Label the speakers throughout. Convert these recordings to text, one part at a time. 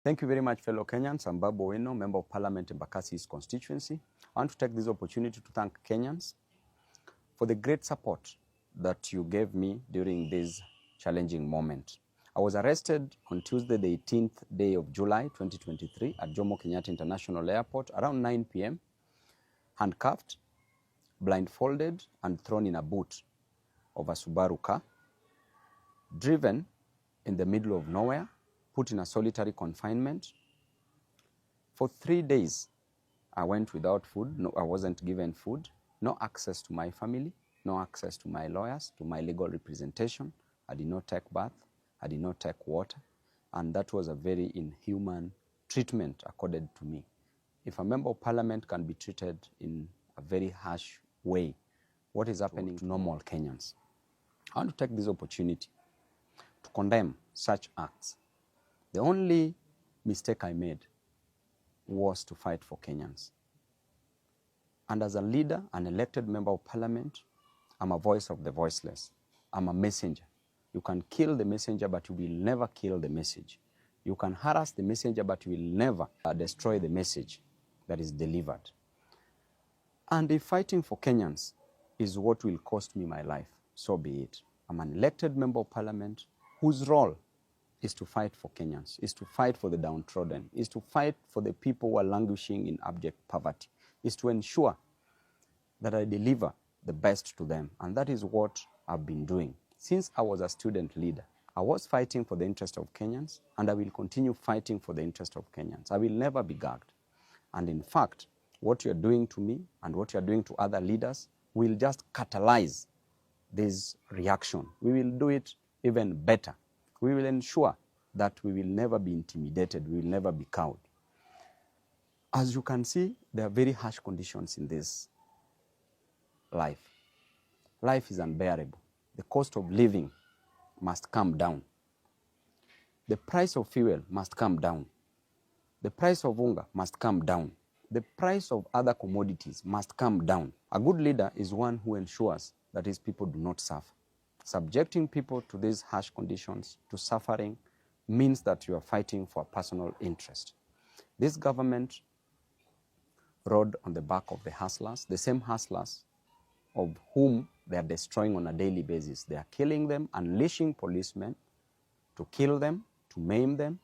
Speaker 1: Thank you very much, fellow Kenyans. I'm Babu, Owino, Member of Parliament in Embakasi's constituency. I want to take this opportunity to thank Kenyans for the great support that you gave me during this challenging moment. I was arrested on Tuesday, the 18th day of July, 2023 at Jomo Kenyatta International Airport around 9 p.m., handcuffed, blindfolded, and thrown in a boot of a Subaru car, driven in the middle of nowhere, put in a solitary confinement. For 3 days, I went without food. No, I wasn't given food, no access to my family, no access to my lawyers, to my legal representation. I did not take bath, I did not take water, and that was a very inhuman treatment accorded to me. If a member of parliament can be treated in a very harsh way, what is happening to normal Kenyans? I want to take this opportunity to condemn such acts. The only mistake I made was to fight for Kenyans. And as a leader, an elected member of parliament, I'm a voice of the voiceless. I'm a messenger. You can kill the messenger, but you will never kill the message. You can harass the messenger, but you will never destroy the message that is delivered. And if fighting for Kenyans is what will cost me my life, so be it. I'm an elected member of parliament whose role is to fight for Kenyans, is to fight for the downtrodden, is to fight for the people who are languishing in abject poverty, is to ensure that I deliver the best to them. And that is what I've been doing. Since I was a student leader, I was fighting for the interest of Kenyans, and I will continue fighting for the interest of Kenyans. I will never be gagged. And in fact, what you're doing to me and what you're doing to other leaders will just catalyze this reaction. We will do it even better. We will ensure that we will never be intimidated, we will never be cowed. As you can see, there are very harsh conditions in this life. Life is unbearable. The cost of living must come down. The price of fuel must come down. The price of hunger must come down. The price of other commodities must come down. A good leader is one who ensures that his people do not suffer. Subjecting people to these harsh conditions, to suffering, means that you are fighting for a personal interest. This government rode on the back of the hustlers, the same hustlers of whom they are destroying on a daily basis. They are killing them, unleashing policemen to kill them, to maim them,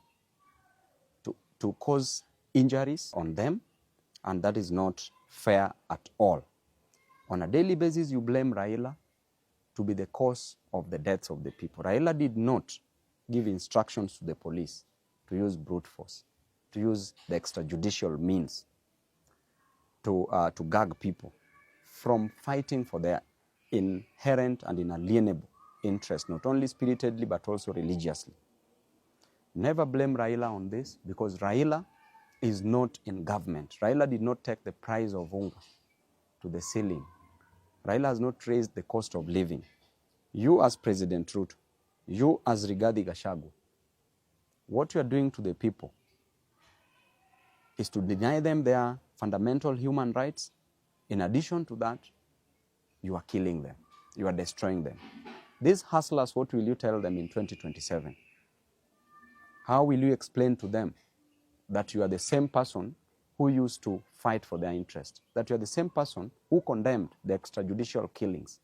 Speaker 1: to cause injuries on them, and that is not fair at all. On a daily basis, you blame Raila to be the cause of the deaths of the people. Raila did not give instructions to the police to use brute force, to use the extrajudicial means to gag people from fighting for their inherent and inalienable interest, not only spiritedly but also religiously. Never blame Raila on this, because Raila is not in government. Raila did not take the price of hunger to the ceiling. Raila has not raised the cost of living. You as President Ruto, you as Rigathi Gachagua, what you are doing to the people is to deny them their fundamental human rights. In addition to that, you are killing them. You are destroying them. These hustlers, what will you tell them in 2027? How will you explain to them that you are the same person who used to fight for their interest, that you are the same person who condemned the extrajudicial killings?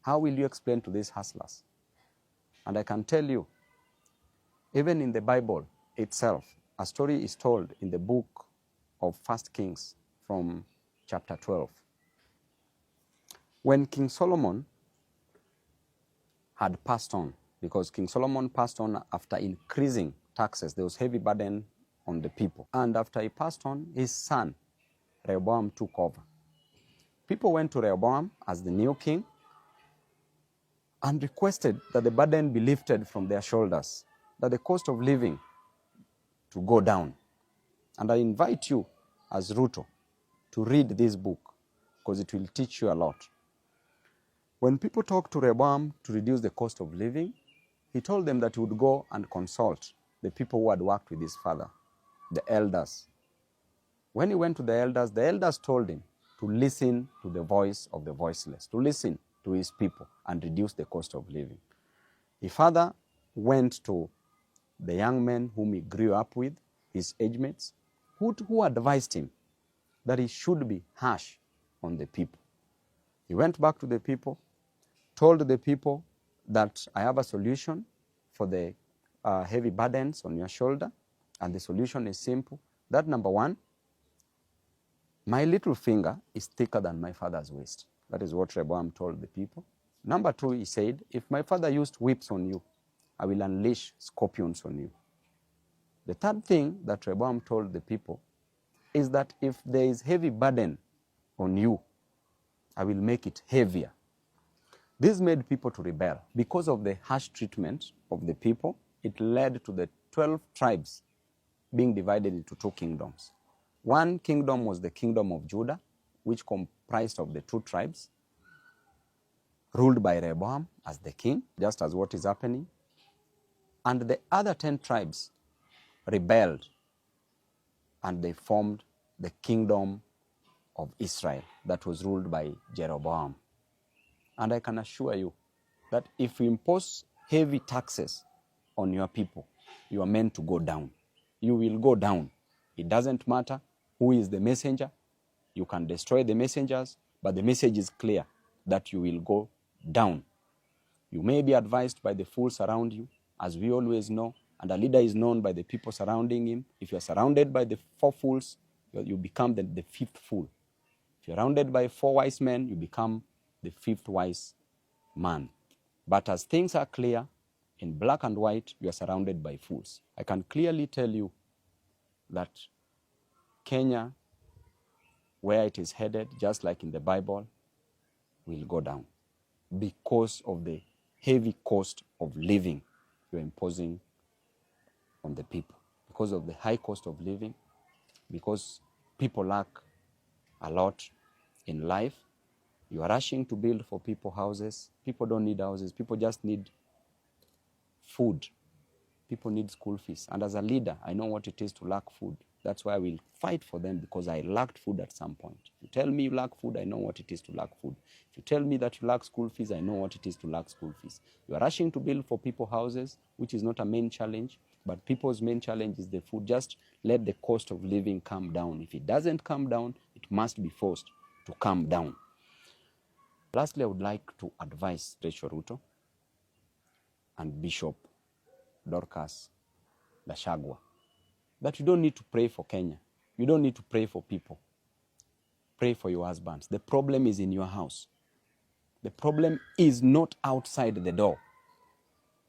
Speaker 1: How will you explain to these hustlers? And I can tell you, even in the Bible itself, a story is told in the book of 1 Kings from chapter 12. When King Solomon had passed on, because King Solomon passed on after increasing taxes, there was heavy burden on the people. And after he passed on, his son, Rehoboam, took over. People went to Rehoboam as the new king and requested that the burden be lifted from their shoulders, that the cost of living to go down. And I invite you as Ruto to read this book, because it will teach you a lot. When people talked to Rehoboam to reduce the cost of living, he told them that he would go and consult the people who had worked with his father, the elders. When he went to the elders told him to listen to the voice of the voiceless, to listen to his people and reduce the cost of living. His father went to the young men whom he grew up with his age mates, who advised him that he should be harsh on the people. He went back to the people, told the people that I have a solution for the heavy burdens on your shoulder, and the solution is simple. That number one, my little finger is thicker than my father's waist. That is what Rehoboam told the people. Number two, he said, if my father used whips on you, I will unleash scorpions on you. The third thing that Rehoboam told the people is that if there is heavy burden on you, I will make it heavier. This made people to rebel. Because of the harsh treatment of the people, it led to the 12 tribes being divided into two kingdoms. One kingdom was the kingdom of Judah, which comprised of the two tribes, ruled by Rehoboam as the king, just as what is happening. And the other 10 tribes rebelled, and they formed the kingdom of Israel that was ruled by Jeroboam. And I can assure you that if you impose heavy taxes on your people, you are meant to go down. You will go down. It doesn't matter who is the messenger. You can destroy the messengers, but the message is clear that you will go down. You may be advised by the fools around you, as we always know, and a leader is known by the people surrounding him. If you are surrounded by the 4 fools, you become the 5th fool. If you're surrounded by 4 wise men, you become the 5th wise man. But as things are clear, in black and white, you are surrounded by fools. I can clearly tell you that Kenya, where it is headed, just like in the Bible, will go down because of the heavy cost of living you're imposing on the people. Because of the high cost of living, because people lack a lot in life, you are rushing to build for people houses. People don't need houses. People just need food. People need school fees. And as a leader, I know what it is to lack food. That's why I will fight for them, because I lacked food at some point. If you tell me you lack food, I know what it is to lack food. If you tell me that you lack school fees, I know what it is to lack school fees. You are rushing to build for people houses, which is not a main challenge, but people's main challenge is the food. Just let the cost of living come down. If it doesn't come down, it must be forced to come down. Lastly, I would like to advise Rachel Ruto and Bishop Dorcas Gachagua that you don't need to pray for Kenya. You don't need to pray for people. Pray for your husbands. The problem is in your house. The problem is not outside the door.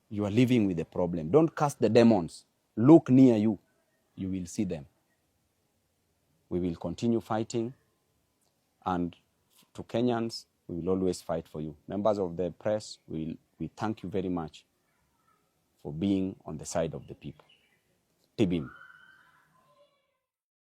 Speaker 1: You are living with the problem. Don't cast the demons. Look near you. You will see them. We will continue fighting, and to Kenyans, we will always fight for you. Members of the press, we thank you very much for being on the side of the people. Tibim.